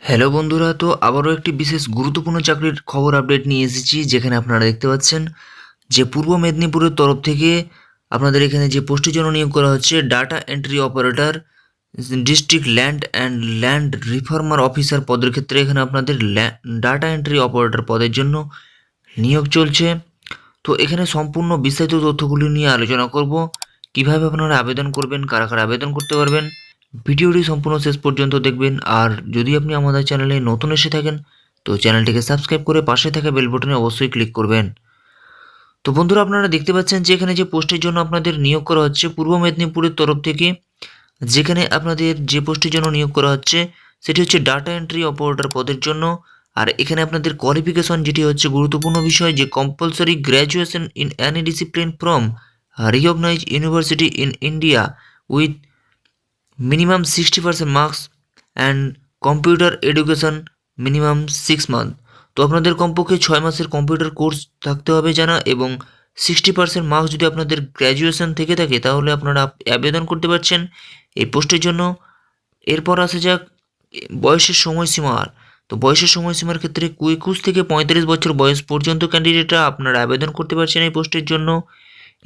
Hello বন্ধুরা, তো আবারও একটি বিশেষ গুরুত্বপূর্ণ চাকরির খবর আপডেট নিয়ে এসেছি, যেখানে আপনারা দেখতে পাচ্ছেন যে পূর্ব মেদিনীপুরের তরফ থেকে আপনাদের এখানে যে পোস্টের জন্য নিয়োগ করা হচ্ছে data entry operator, district land and land reformer officer পদের ক্ষেত্রে এখানে আপনাদের ডাটা এন্ট্রি অপারেটর পদের জন্য নিয়োগ চলছে। তো এখানে সম্পূর্ণ বিস্তারিত তথ্যগুলি নিয়ে আলোচনা করব, কিভাবে আপনারা আবেদন করবেন, কারা কারা আবেদন করতে পারবেন। ভিডিওটি সম্পূর্ণ শেষ পর্যন্ত দেখবেন। আর যদি আপনি আমাদের চ্যানেলে নতুন এসে থাকেন তো চ্যানেলটিকে সাবস্ক্রাইব করে পাশে থাকা বেল বাটনে অবশ্যই ক্লিক করবেন। তো বন্ধুরা, আপনারা দেখতে পাচ্ছেন যে এখানে যে পোস্টের জন্য আপনাদের নিয়োগ করা হচ্ছে পূর্ব মেদিনীপুরের তরফ থেকে, যেখানে আপনাদের যে পোস্টের জন্য নিয়োগ করা হচ্ছে সেটি হচ্ছে ডাটা এন্ট্রি অপারেটর পদের জন্য। আর এখানে আপনাদের কোয়ালিফিকেশন যেটি হচ্ছে গুরুত্বপূর্ণ বিষয়, যে compulsory graduation in any discipline from recognised university in India with minimum 60% marks and computer education minimum 6 month. তো আপনাদের কমপক্ষে 6 মাসের কম্পিউটার কোর্স থাকতে হবে জানা, এবং 60% মার্কস যদি আপনাদের গ্র্যাজুয়েশন থেকে থাকে তাহলে আপনারা আবেদন করতে পারছেন এই পোস্টের জন্য। এরপর আসা যাক বয়সের সময়সীমার। তো বয়সের সময়সীমার ক্ষেত্রে 21 থেকে 35 বছর বয়স পর্যন্ত ক্যান্ডিডেটরা আপনারা আবেদন করতে পারছেন এই পোস্টের জন্য।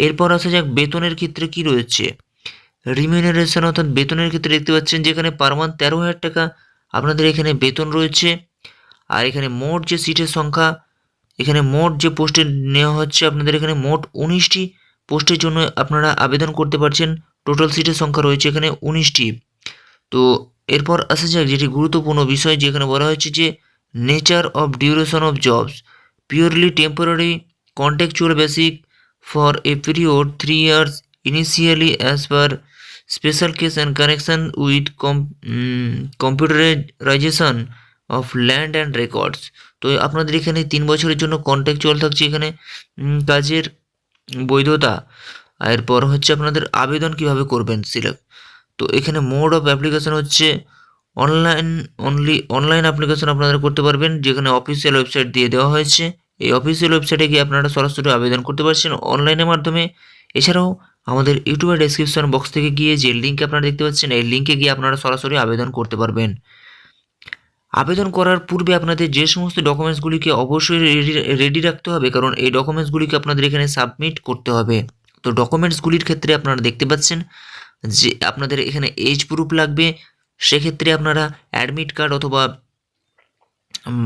এরপর আসা যাক বেতনের ক্ষেত্রে কি রয়েছে। রিমিউনারেশন অর্থাৎ বেতনের ক্ষেত্রে দেখতে পাচ্ছেন যেখানে পার মান্থ 13,000 টাকা আপনাদের এখানে বেতন রয়েছে। আর এখানে মোট যে সিটের সংখ্যা, এখানে মোট যে পোস্টে নেওয়া হচ্ছে আপনাদের এখানে মোট 19টি পোস্টের জন্য আপনারা আবেদন করতে পারছেন। টোটাল সিটের সংখ্যা রয়েছে এখানে 19টি। তো এরপর আসা যাক যেটি গুরুত্বপূর্ণ বিষয়, যেখানে বলা হয়েছে যে nature of duration of jobs purely temporary contractual basic for a period 3 years initially as per special case and connection with computerization of land and records। তো আপনাদের এখানে 3 বছরের জন্য কন্ট্যাকচুয়াল থাকছে এখানে কাজের বৈধতা। এরপর হচ্ছে আপনাদের আবেদন কিভাবে করবেন সিলেক্ট। তো এখানে মোড অফ অ্যাপ্লিকেশন হচ্ছে অনলাইন অ্যাপ্লিকেশন আপনারা করতে পারবেন, যেখানে অফিসিয়াল ওয়েবসাইট দিয়ে দেওয়া হয়েছে। এই অফিসিয়াল ওয়েবসাইটে গিয়ে আপনারা সরাসরি আবেদন করতে পারছেন অনলাইনের মাধ্যমে। এছাড়াও আমাদের ইউটিউবের ডেসক্রিপশন বক্স থেকে গিয়ে যে লিঙ্ক আপনারা দেখতে পাচ্ছেন এই লিঙ্কে গিয়ে আপনারা সরাসরি আবেদন করতে পারবেন। আবেদন করার পূর্বে আপনাদের যে সমস্ত ডকুমেন্টসগুলিকে অবশ্যই রেডি রাখতে হবে, কারণ এই ডকুমেন্টসগুলিকে আপনাদের এখানে সাবমিট করতে হবে। তো ডকুমেন্টসগুলির ক্ষেত্রে আপনারা দেখতে পাচ্ছেন যে আপনাদের এখানে এজ প্রুফ লাগবে, সেক্ষেত্রে আপনারা অ্যাডমিট কার্ড অথবা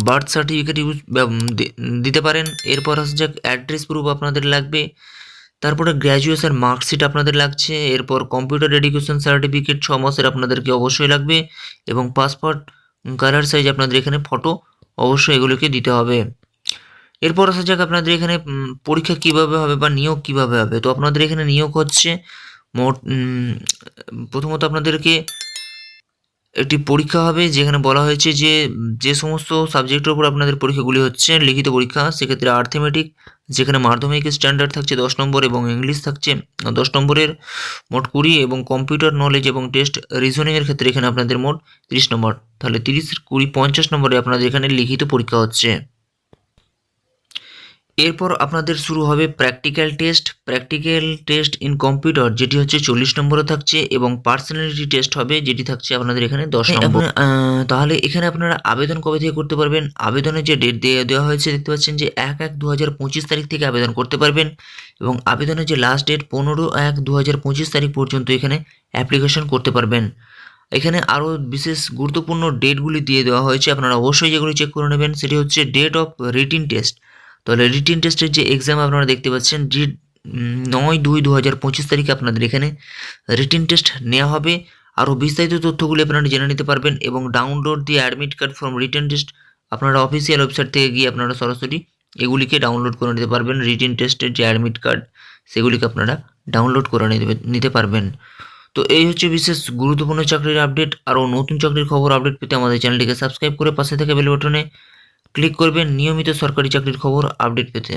বার্থ সার্টিফিকেট দিতে পারেন। এরপর আসা যাক অ্যাড্রেস প্রুফ আপনাদের লাগবে, তারপরে গ্র্যাজুয়েশন মার্কশিট আপনাদের লাগছে, এরপর কম্পিউটার এডুকেশন সার্টিফিকেট 6 মাসের আপনাদেরকে অবশ্যই লাগবে, এবং পাসপোর্ট কালার সাইজ আপনাদের এখানে ফটো অবশ্যই এগুলোকে দিতে হবে। এরপর আসা যাক আপনাদের এখানে পরীক্ষা কিভাবে হবে বা নিয়োগ কিভাবে হবে। তো আপনাদের এখানে নিয়োগ হচ্ছে মোট প্রথমত আপনাদেরকে একটি পরীক্ষা হবে, যেখানে বলা হয়েছে যে যে সমস্ত সাবজেক্টের উপর আপনাদের পরীক্ষাগুলি হচ্ছে লিখিত পরীক্ষা, সেক্ষেত্রে আর্থমেটিক যেখানে মাধ্যমিক স্ট্যান্ডার্ড থাকছে 10 নম্বর এবং ইংলিশ থাকছে 10 নম্বরের মোট 20, এবং কম্পিউটার নলেজ এবং টেস্ট রিজনিংয়ের ক্ষেত্রে এখানে আপনাদের মোট 30 নম্বর। তাহলে 30, 20, 50 নম্বরে আপনাদের এখানে লিখিত পরীক্ষা হচ্ছে। এরপর আপনাদের শুরু হবে প্র্যাকটিক্যাল টেস্ট ইন কম্পিউটার, যেটি হচ্ছে 40 নম্বরে থাকছে, এবং পার্সোনালিটি টেস্ট হবে যেটি থাকছে আপনাদের এখানে 10 নম্বর। তাহলে এখানে আপনারা আবেদন কবে থেকে করতে পারবেন। আবেদনের যে ডেট দেওয়া হয়েছে দেখতে পাচ্ছেন যে 1/1/2025 তারিখ থেকে আবেদন করতে পারবেন, এবং আবেদনের যে লাস্ট ডেট 15/1/2025 তারিখ পর্যন্ত এখানে অ্যাপ্লিকেশন করতে পারবেন। এখানে আরও বিশেষ গুরুত্বপূর্ণ ডেটগুলি দিয়ে দেওয়া হয়েছে, আপনারা অবশ্যই যেগুলি চেক করে নেবেন। সেটি হচ্ছে ডেট অফ রিটিন টেস্ট। তাহলে রিটিন টেস্টের যে এক্সাম আপনারা দেখতে পাচ্ছেন যে 9/2/2025 তারিখে আপনাদের এখানে রিটিন টেস্ট নেওয়া হবে। আরও বিস্তারিত তথ্যগুলি আপনারা জেনে নিতে পারবেন, এবং ডাউনলোড দিয়ে admit card from written test আপনারা অফিসিয়াল ওয়েবসাইট থেকে গিয়ে আপনারা সরাসরি এগুলিকে ডাউনলোড করে নিতে পারবেন। রিটিন টেস্টের যে অ্যাডমিট কার্ড সেগুলিকে আপনারা ডাউনলোড করে নিতে পারবেন। তো এই হচ্ছে বিশেষ গুরুত্বপূর্ণ চাকরির আপডেট। আরও নতুন চাকরির খবর আপডেট পেতে আমাদের চ্যানেলটিকে সাবস্ক্রাইব করে পাশে থাকা বেল বাটনে ক্লিক করবেন নিয়মিত সরকারি চাকরির খবর আপডেট পেতে।